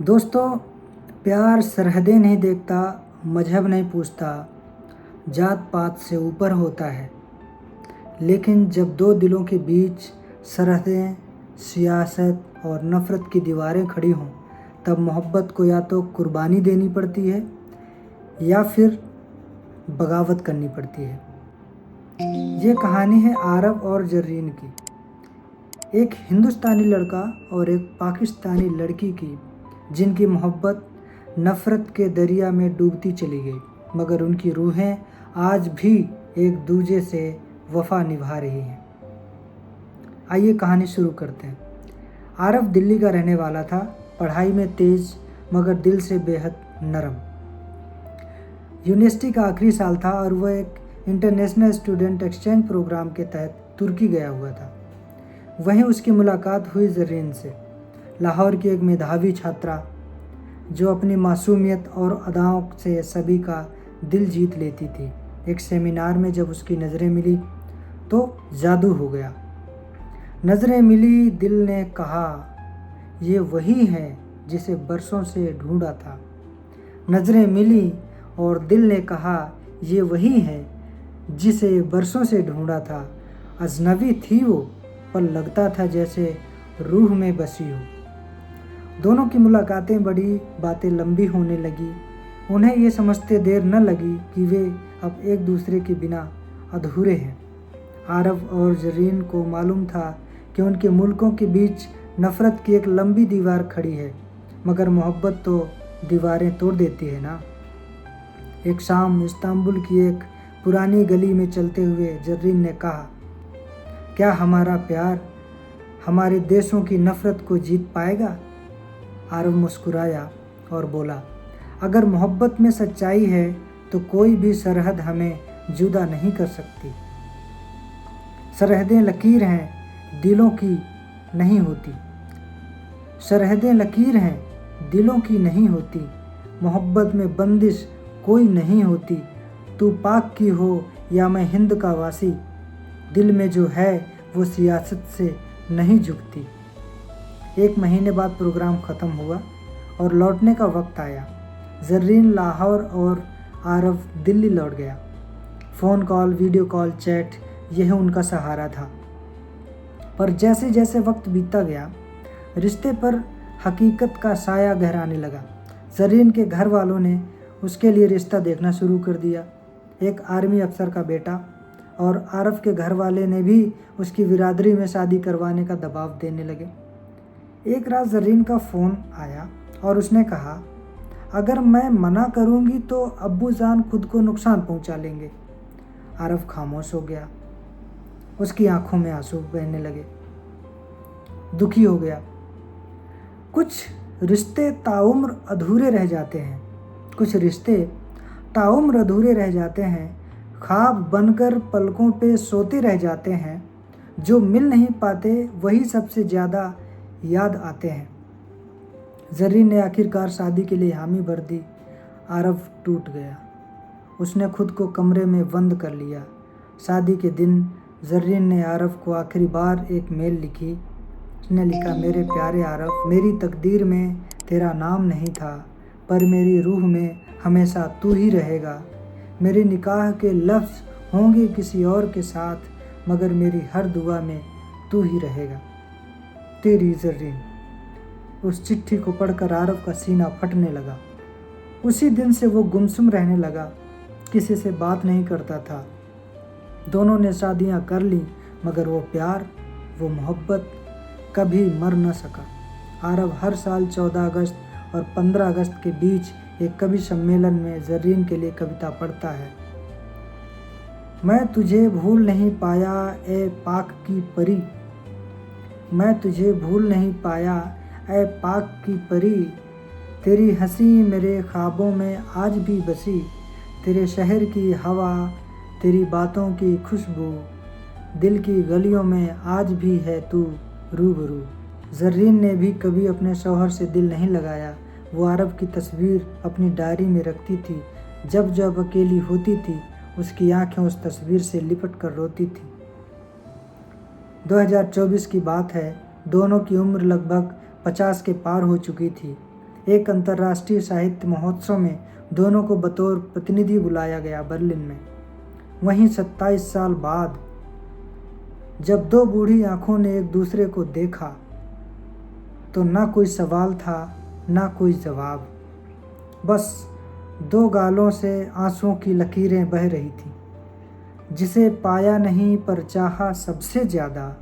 दोस्तों, प्यार सरहदें नहीं देखता, मजहब नहीं पूछता, जात पात से ऊपर होता है। लेकिन जब दो दिलों के बीच सरहदें, सियासत और नफ़रत की दीवारें खड़ी हों, तब मोहब्बत को या तो कुर्बानी देनी पड़ती है या फिर बगावत करनी पड़ती है। ये कहानी है आरव और जर्रीन की, एक हिंदुस्तानी लड़का और एक पाकिस्तानी लड़की की, जिनकी मोहब्बत नफ़रत के दरिया में डूबती चली गई, मगर उनकी रूहें आज भी एक दूजे से वफ़ा निभा रही हैं। आइए कहानी शुरू करते हैं। आरव दिल्ली का रहने वाला था, पढ़ाई में तेज़ मगर दिल से बेहद नरम। यूनिवर्सिटी का आखिरी साल था और वह एक इंटरनेशनल स्टूडेंट एक्सचेंज प्रोग्राम के तहत तुर्की गया हुआ था। वहीं उसकी मुलाकात हुई जर्रीन से, लाहौर की एक मेधावी छात्रा जो अपनी मासूमियत और अदाओं से सभी का दिल जीत लेती थी। एक सेमिनार में जब उसकी नज़रें मिली तो जादू हो गया। नज़रें मिली, दिल ने कहा ये वही है जिसे बरसों से ढूंढा था। नज़रें मिली और दिल ने कहा ये वही है जिसे बरसों से ढूंढा था। अजनबी थी वो, पर लगता था जैसे रूह में बसी हो। दोनों की मुलाकातें बड़ी, बातें लंबी होने लगी। उन्हें ये समझते देर न लगी कि वे अब एक दूसरे के बिना अधूरे हैं। आरव और जर्रीन को मालूम था कि उनके मुल्कों के बीच नफ़रत की एक लंबी दीवार खड़ी है, मगर मोहब्बत तो दीवारें तोड़ देती है ना। एक शाम इस्तांबुल की एक पुरानी गली में चलते हुए जर्रीन ने कहा, क्या हमारा प्यार हमारे देशों की नफ़रत को जीत पाएगा? आरव मुस्कुराया और बोला, अगर मोहब्बत में सच्चाई है तो कोई भी सरहद हमें जुदा नहीं कर सकती। सरहदें लकीर हैं, दिलों की नहीं होती। सरहदें लकीर हैं, दिलों की नहीं होती। मोहब्बत में बंदिश कोई नहीं होती। तू पाक की हो या मैं हिंद का वासी, दिल में जो है वो सियासत से नहीं झुकती। एक महीने बाद प्रोग्राम ख़त्म हुआ और लौटने का वक्त आया। जर्रीन लाहौर और आरव दिल्ली लौट गया। Phone call, video call, chat, यह उनका सहारा था। पर जैसे जैसे वक्त बीतता गया, रिश्ते पर हकीकत का साया गहराने लगा। जर्रीन के घर वालों ने उसके लिए रिश्ता देखना शुरू कर दिया, एक आर्मी अफसर का बेटा, और आरव के घर वाले ने भी उसकी बिरादरी में शादी करवाने का दबाव देने लगे। एक रात जर्रीन का फ़ोन आया और उसने कहा, अगर मैं मना करूंगी तो अब्बू जान खुद को नुकसान पहुंचा लेंगे। आरव खामोश हो गया, उसकी आंखों में आंसू बहने लगे, दुखी हो गया। कुछ रिश्ते ताउम्र अधूरे रह जाते हैं, कुछ रिश्ते ताउम्र अधूरे रह जाते हैं, ख्वाब बनकर पलकों पे सोते रह जाते हैं। जो मिल नहीं पाते वही सबसे ज़्यादा याद आते हैं। जर्रीन ने आखिरकार शादी के लिए हामी भर दी। आरव टूट गया, उसने खुद को कमरे में बंद कर लिया। शादी के दिन जर्रीन ने आरव को आखिरी बार एक मेल लिखी। उसने लिखा, मेरे प्यारे आरव, मेरी तकदीर में तेरा नाम नहीं था, पर मेरी रूह में हमेशा तू ही रहेगा। मेरे निकाह के लफ्ज़ होंगे किसी और के साथ, मगर मेरी हर दुआ में तू ही रहेगा। तेरी जर्रीन। उस चिट्ठी को पढ़कर आरव का सीना फटने लगा। उसी दिन से वो गुमसुम रहने लगा, किसी से बात नहीं करता था। दोनों ने शादियां कर ली, मगर वो प्यार, वो मोहब्बत कभी मर न सका। आरव हर साल 14 अगस्त और 15 अगस्त के बीच एक कवि सम्मेलन में जर्रीन के लिए कविता पढ़ता है। मैं तुझे भूल नहीं पाया ए पाक की परी, मैं तुझे भूल नहीं पाया ऐ पाक की परी, तेरी हंसी मेरे ख्वाबों में आज भी बसी, तेरे शहर की हवा, तेरी बातों की खुशबू, दिल की गलियों में आज भी है तू रूबरू। जर्रीन ने भी कभी अपने शौहर से दिल नहीं लगाया। वो आरव की तस्वीर अपनी डायरी में रखती थी। जब जब अकेली होती थी, उसकी आंखें उस तस्वीर से लिपट कर रोती थी। 2024 की बात है, दोनों की उम्र लगभग 50 के पार हो चुकी थी। एक अंतर्राष्ट्रीय साहित्य महोत्सव में दोनों को बतौर प्रतिनिधि बुलाया गया बर्लिन में। वहीं 27 साल बाद जब दो बूढ़ी आंखों ने एक दूसरे को देखा तो ना कोई सवाल था ना कोई जवाब, बस दो गालों से आंसुओं की लकीरें बह रही थीं। जिसे पाया नहीं पर चाहा सबसे ज़्यादा,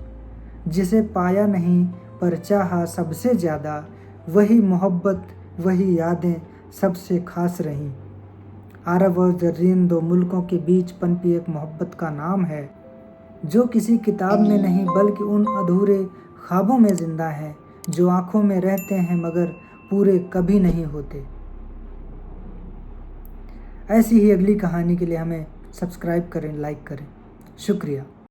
जिसे पाया नहीं पर चाहा सबसे ज़्यादा, वही मोहब्बत वही यादें सबसे खास रहीं। आरव और ज़र्रीन दो मुल्कों के बीच पनपी एक मोहब्बत का नाम है जो किसी किताब में नहीं बल्कि उन अधूरे ख्वाबों में ज़िंदा है जो आँखों में रहते हैं मगर पूरे कभी नहीं होते। ऐसी ही अगली कहानी के लिए हमें सब्सक्राइब करें, लाइक करें। शुक्रिया।